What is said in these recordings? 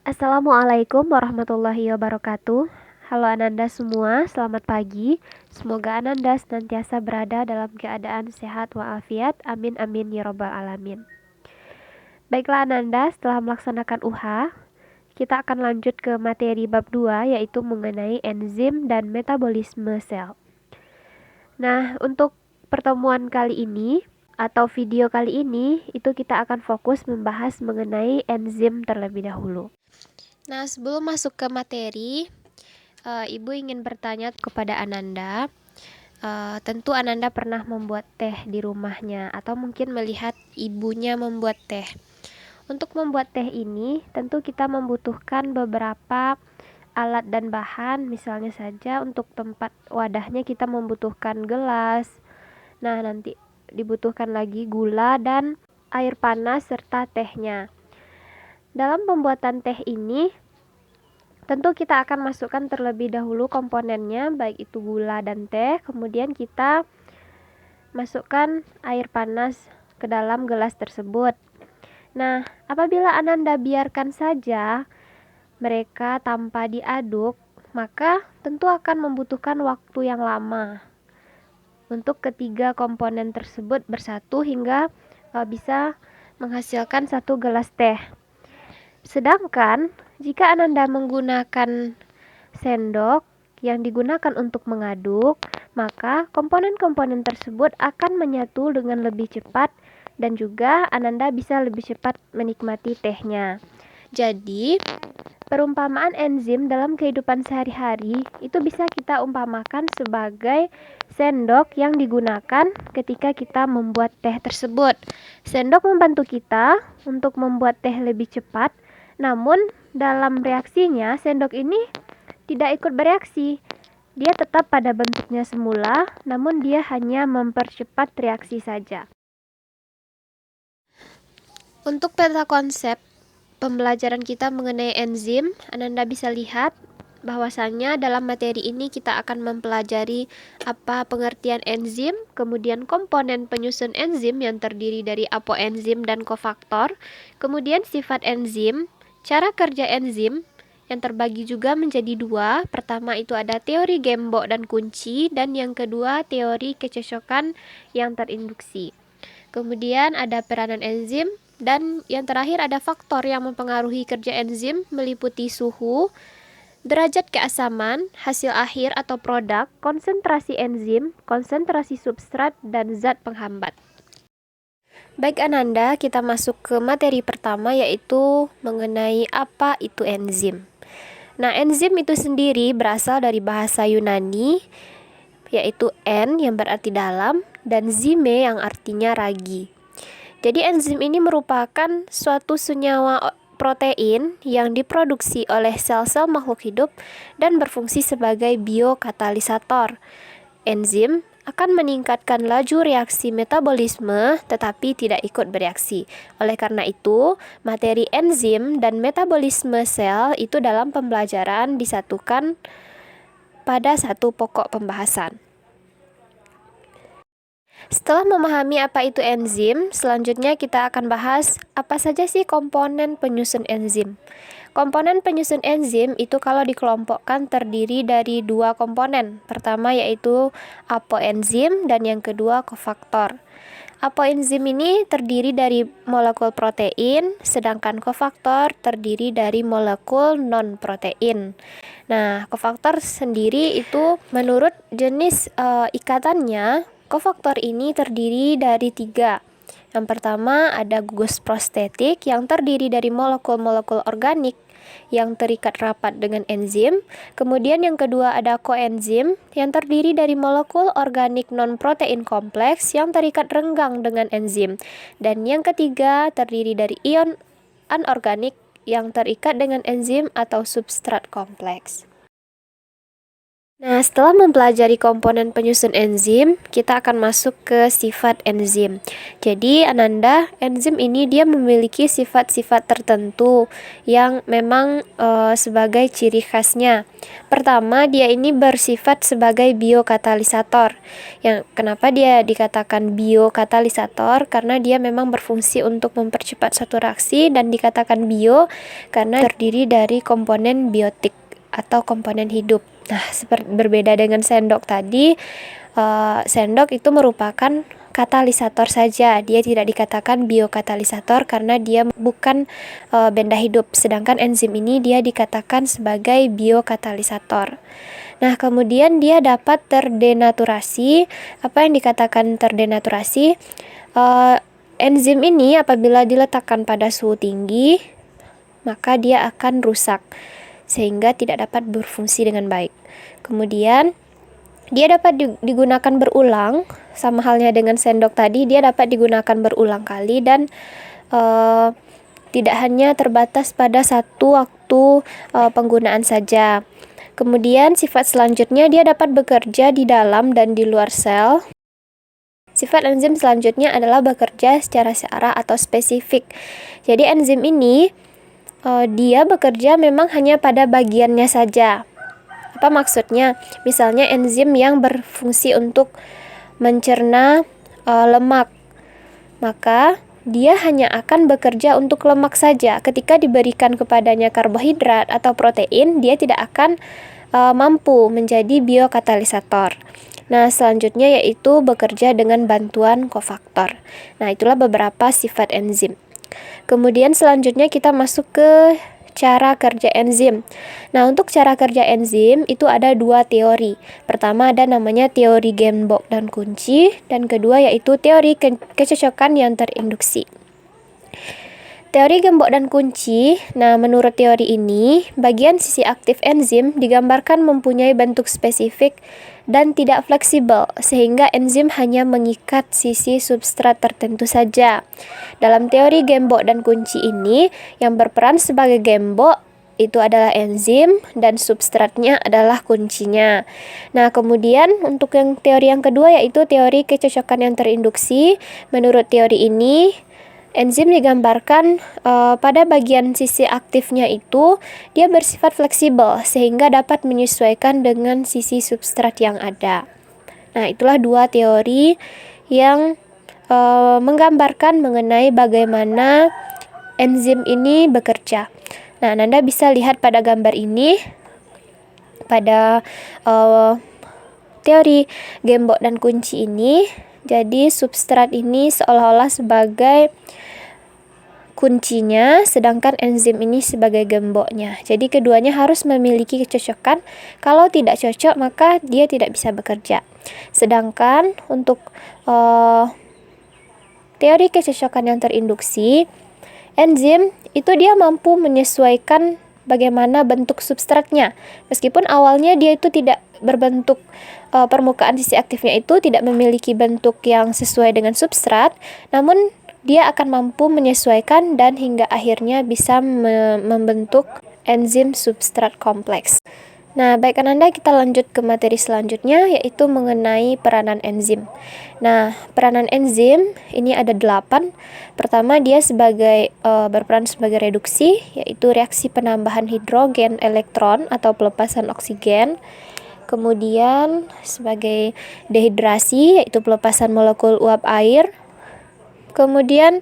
Assalamualaikum warahmatullahi wabarakatuh. Halo Ananda semua, selamat pagi. Semoga Ananda senantiasa berada dalam keadaan sehat walafiat. Amin amin ya robbal alamin. Baiklah Ananda, setelah melaksanakan UHA, kita akan lanjut ke materi bab 2 yaitu mengenai enzim dan metabolisme sel. Nah, untuk pertemuan kali ini atau video kali ini itu kita akan fokus membahas mengenai enzim terlebih dahulu. Nah, sebelum masuk ke materi, Ibu ingin bertanya kepada Ananda. Tentu Ananda pernah membuat teh di rumahnya atau mungkin melihat ibunya membuat teh. Untuk membuat teh ini, tentu kita membutuhkan beberapa alat dan bahan. Misalnya saja untuk tempat wadahnya kita membutuhkan gelas. Nah, nanti dibutuhkan lagi gula dan air panas serta tehnya. Dalam pembuatan teh ini, tentu kita akan masukkan terlebih dahulu komponennya, baik itu gula dan teh. Kemudian kita masukkan air panas ke dalam gelas tersebut. Nah, apabila Ananda biarkan saja mereka tanpa diaduk, maka tentu akan membutuhkan waktu yang lama untuk ketiga komponen tersebut bersatu hingga bisa menghasilkan satu gelas teh. Sedangkan jika Ananda menggunakan sendok yang digunakan untuk mengaduk, maka komponen-komponen tersebut akan menyatu dengan lebih cepat dan juga Ananda bisa lebih cepat menikmati tehnya. Jadi, perumpamaan enzim dalam kehidupan sehari-hari itu bisa kita umpamakan sebagai sendok yang digunakan ketika kita membuat teh tersebut. Sendok membantu kita untuk membuat teh lebih cepat, namun dalam reaksinya sendok ini tidak ikut bereaksi. Dia tetap pada bentuknya semula, namun dia hanya mempercepat reaksi saja. Untuk peta konsep pembelajaran kita mengenai enzim, Ananda bisa lihat bahwasannya dalam materi ini kita akan mempelajari apa pengertian enzim, kemudian komponen penyusun enzim yang terdiri dari apoenzim dan kofaktor, kemudian sifat enzim, cara kerja enzim yang terbagi juga menjadi dua. Pertama itu ada teori gembok dan kunci, dan yang kedua teori kecocokan yang terinduksi. Kemudian ada peranan enzim, dan yang terakhir ada faktor yang mempengaruhi kerja enzim meliputi suhu, derajat keasaman, hasil akhir atau produk, konsentrasi enzim, konsentrasi substrat, dan zat penghambat. Baik Ananda, kita masuk ke materi pertama yaitu mengenai apa itu enzim. Nah, enzim itu sendiri berasal dari bahasa Yunani yaitu en yang berarti dalam dan zime yang artinya ragi. Jadi enzim ini merupakan suatu senyawa protein yang diproduksi oleh sel-sel makhluk hidup dan berfungsi sebagai biokatalisator. Enzim akan meningkatkan laju reaksi metabolisme tetapi tidak ikut bereaksi. Oleh karena itu, materi enzim dan metabolisme sel itu dalam pembelajaran disatukan pada satu pokok pembahasan. Setelah memahami apa itu enzim, selanjutnya kita akan bahas apa saja sih komponen penyusun enzim. Komponen penyusun enzim itu kalau dikelompokkan terdiri dari dua komponen. Pertama yaitu apoenzim dan yang kedua kofaktor. Apoenzim ini terdiri dari molekul protein, sedangkan kofaktor terdiri dari molekul non-protein. Nah, kofaktor sendiri itu menurut jenis ikatannya, kofaktor ini terdiri dari tiga. Yang pertama ada gugus prostetik yang terdiri dari molekul-molekul organik yang terikat rapat dengan enzim. Kemudian yang kedua ada koenzim yang terdiri dari molekul organik non-protein kompleks yang terikat renggang dengan enzim. Dan yang ketiga terdiri dari ion anorganik yang terikat dengan enzim atau substrat kompleks. Nah, setelah mempelajari komponen penyusun enzim, kita akan masuk ke sifat enzim. Jadi, Ananda, enzim ini dia memiliki sifat-sifat tertentu yang memang sebagai ciri khasnya. Pertama, dia ini bersifat sebagai biokatalisator. Yang kenapa dia dikatakan biokatalisator? Karena dia memang berfungsi untuk mempercepat suatu reaksi, dan dikatakan bio karena terdiri dari komponen biotik atau komponen hidup. Nah, berbeda dengan sendok tadi, sendok itu merupakan katalisator saja. Dia tidak dikatakan biokatalisator karena dia bukan benda hidup. Sedangkan enzim ini dia dikatakan sebagai biokatalisator. Nah, kemudian dia dapat terdenaturasi. Apa yang dikatakan terdenaturasi? Enzim ini apabila diletakkan pada suhu tinggi, maka dia akan rusak sehingga tidak dapat berfungsi dengan baik. Kemudian dia dapat digunakan berulang, sama halnya dengan sendok tadi, dia dapat digunakan berulang kali dan tidak hanya terbatas pada satu waktu penggunaan saja. Kemudian sifat selanjutnya, dia dapat bekerja di dalam dan di luar sel. Sifat enzim selanjutnya adalah bekerja secara searah atau spesifik. Jadi enzim ini dia bekerja memang hanya pada bagiannya saja. Apa maksudnya? Misalnya enzim yang berfungsi untuk mencerna lemak, maka dia hanya akan bekerja untuk lemak saja. Ketika diberikan kepadanya karbohidrat atau protein, dia tidak akan mampu menjadi biokatalisator. Nah, selanjutnya yaitu bekerja dengan bantuan kofaktor. Nah, itulah beberapa sifat enzim. Kemudian selanjutnya kita masuk ke cara kerja enzim. Nah, untuk cara kerja enzim itu ada dua teori. Pertama ada namanya teori Genbok dan kunci, dan kedua yaitu teori kecocokan yang terinduksi. Teori gembok dan kunci. Nah, menurut teori ini, bagian sisi aktif enzim digambarkan mempunyai bentuk spesifik dan tidak fleksibel, sehingga enzim hanya mengikat sisi substrat tertentu saja. Dalam teori gembok dan kunci ini, yang berperan sebagai gembok itu adalah enzim dan substratnya adalah kuncinya. Nah, kemudian untuk teori yang kedua yaitu teori kecocokan yang terinduksi. Menurut teori ini, enzim digambarkan pada bagian sisi aktifnya itu dia bersifat fleksibel sehingga dapat menyesuaikan dengan sisi substrat yang ada. Nah, itulah dua teori yang menggambarkan mengenai bagaimana enzim ini bekerja. Nah, Anda bisa lihat pada gambar ini pada teori gembok dan kunci ini. Jadi substrat ini seolah-olah sebagai kuncinya, sedangkan enzim ini sebagai gemboknya. Jadi keduanya harus memiliki kecocokan. Kalau tidak cocok, maka dia tidak bisa bekerja. Sedangkan untuk teori kecocokan yang terinduksi, enzim itu dia mampu menyesuaikan bagaimana bentuk substratnya. Meskipun awalnya dia itu tidak berbentuk permukaan sisi aktifnya itu tidak memiliki bentuk yang sesuai dengan substrat, namun dia akan mampu menyesuaikan dan hingga akhirnya bisa membentuk enzim substrat kompleks. Nah, baik Ananda, kita lanjut ke materi selanjutnya yaitu mengenai peranan enzim. Nah, peranan enzim ini ada 8. Pertama, dia berperan sebagai reduksi, yaitu reaksi penambahan hidrogen elektron atau pelepasan oksigen. Kemudian sebagai dehidrasi, yaitu pelepasan molekul uap air. Kemudian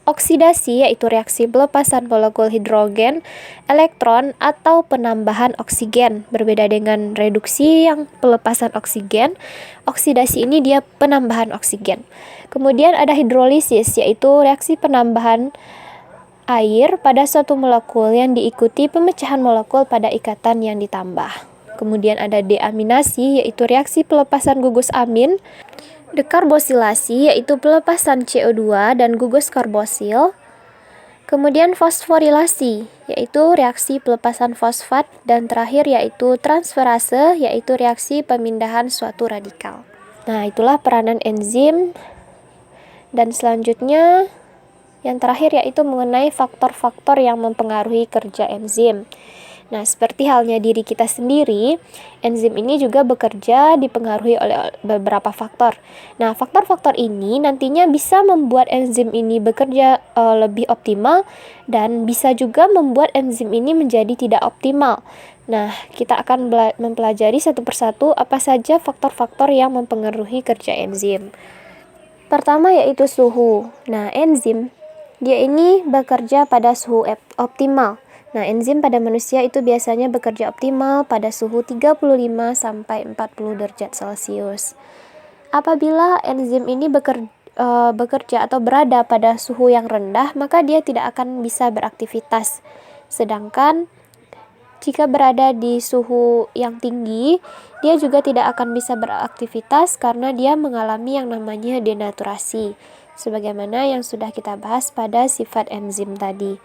oksidasi, yaitu reaksi pelepasan molekul hidrogen, elektron, atau penambahan oksigen. Berbeda dengan reduksi yang pelepasan oksigen, oksidasi ini dia penambahan oksigen. Kemudian ada hidrolisis, yaitu reaksi penambahan air pada suatu molekul yang diikuti pemecahan molekul pada ikatan yang ditambah. Kemudian ada deaminasi, yaitu reaksi pelepasan gugus amin. Dekarbosilasi, yaitu pelepasan CO2 dan gugus karbosil. Kemudian fosforilasi, yaitu reaksi pelepasan fosfat. Dan terakhir yaitu transferase, yaitu reaksi pemindahan suatu radikal. Nah, itulah peranan enzim. Dan selanjutnya yang terakhir yaitu mengenai faktor-faktor yang mempengaruhi kerja enzim. Nah, seperti halnya diri kita sendiri, enzim ini juga bekerja dipengaruhi oleh beberapa faktor. Nah, faktor-faktor ini nantinya bisa membuat enzim ini bekerja lebih optimal dan bisa juga membuat enzim ini menjadi tidak optimal. Nah, kita akan mempelajari satu persatu apa saja faktor-faktor yang mempengaruhi kerja enzim. Pertama yaitu suhu. Nah, enzim dia ini bekerja pada suhu optimal. Nah, enzim pada manusia itu biasanya bekerja optimal pada suhu 35 sampai 40 derajat Celcius. Apabila enzim ini bekerja atau berada pada suhu yang rendah, maka dia tidak akan bisa beraktivitas. Sedangkan jika berada di suhu yang tinggi, dia juga tidak akan bisa beraktivitas karena dia mengalami yang namanya denaturasi, sebagaimana yang sudah kita bahas pada sifat enzim tadi.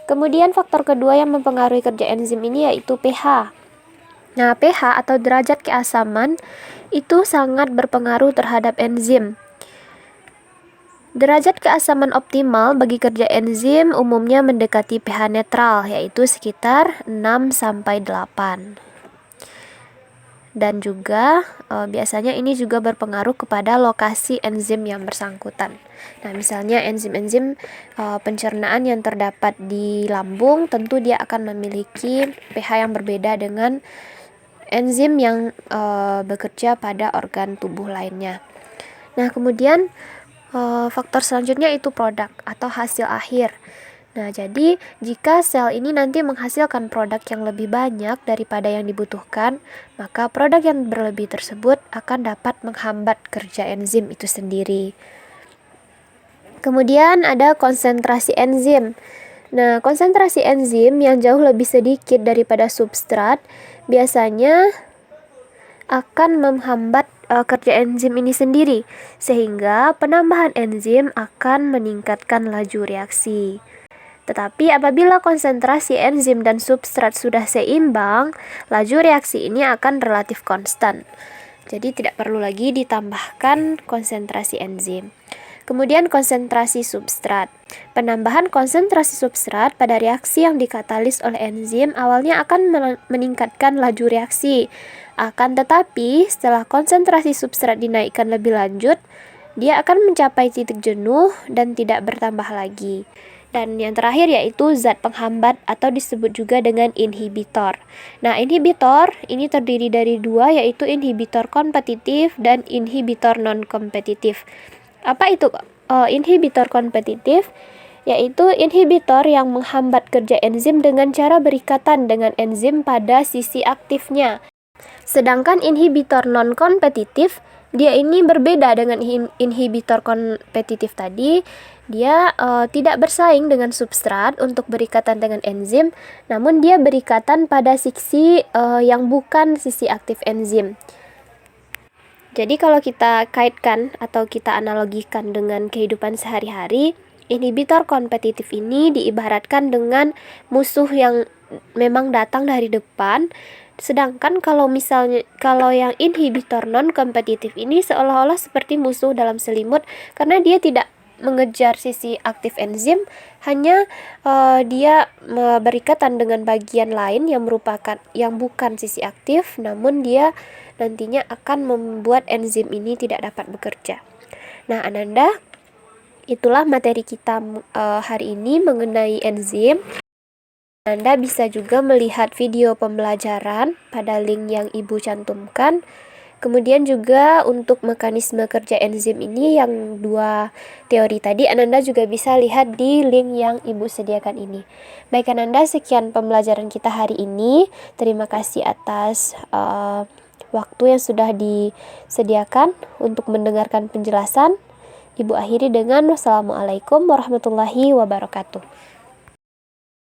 Kemudian faktor kedua yang mempengaruhi kerja enzim ini yaitu pH. Nah, pH atau derajat keasaman itu sangat berpengaruh terhadap enzim. Derajat keasaman optimal bagi kerja enzim umumnya mendekati pH netral, yaitu sekitar 6 sampai 8. Dan juga biasanya ini juga berpengaruh kepada lokasi enzim yang bersangkutan. Nah, misalnya enzim-enzim pencernaan yang terdapat di lambung, tentu dia akan memiliki pH yang berbeda dengan enzim yang bekerja pada organ tubuh lainnya. Nah, kemudian faktor selanjutnya itu produk atau hasil akhir. Nah, jadi jika sel ini nanti menghasilkan produk yang lebih banyak daripada yang dibutuhkan, maka produk yang berlebih tersebut akan dapat menghambat kerja enzim itu sendiri. Kemudian ada konsentrasi enzim. Nah, konsentrasi enzim yang jauh lebih sedikit daripada substrat biasanya akan menghambat kerja enzim ini sendiri, sehingga penambahan enzim akan meningkatkan laju reaksi. Tetapi apabila konsentrasi enzim dan substrat sudah seimbang, laju reaksi ini akan relatif konstan. Jadi tidak perlu lagi ditambahkan konsentrasi enzim. Kemudian konsentrasi substrat. Penambahan konsentrasi substrat pada reaksi yang dikatalis oleh enzim awalnya akan meningkatkan laju reaksi. Akan tetapi setelah konsentrasi substrat dinaikkan lebih lanjut, dia akan mencapai titik jenuh dan tidak bertambah lagi. Dan yang terakhir yaitu zat penghambat atau disebut juga dengan inhibitor. Nah, inhibitor ini terdiri dari dua, yaitu inhibitor kompetitif dan inhibitor non-kompetitif. Apa itu inhibitor kompetitif? Yaitu inhibitor yang menghambat kerja enzim dengan cara berikatan dengan enzim pada sisi aktifnya. Sedangkan inhibitor non-kompetitif, dia ini berbeda dengan inhibitor kompetitif tadi. Dia tidak bersaing dengan substrat untuk berikatan dengan enzim, namun dia berikatan pada sisi yang bukan sisi aktif enzim. Jadi kalau kita kaitkan atau kita analogikan dengan kehidupan sehari-hari, inhibitor kompetitif ini diibaratkan dengan musuh yang memang datang dari depan. Sedangkan kalau yang inhibitor non-kompetitif ini seolah-olah seperti musuh dalam selimut, karena dia tidak mengejar sisi aktif enzim, hanya dia berikatan dengan bagian lain yang bukan sisi aktif, namun dia nantinya akan membuat enzim ini tidak dapat bekerja. Nah, Ananda, itulah materi kita hari ini mengenai enzim. Anda bisa juga melihat video pembelajaran pada link yang Ibu cantumkan. Kemudian juga untuk mekanisme kerja enzim ini yang dua teori tadi, Ananda juga bisa lihat di link yang Ibu sediakan ini. Baik Ananda, sekian pembelajaran kita hari ini. Terima kasih atas waktu yang sudah disediakan untuk mendengarkan penjelasan. Ibu akhiri dengan wassalamualaikum warahmatullahi wabarakatuh.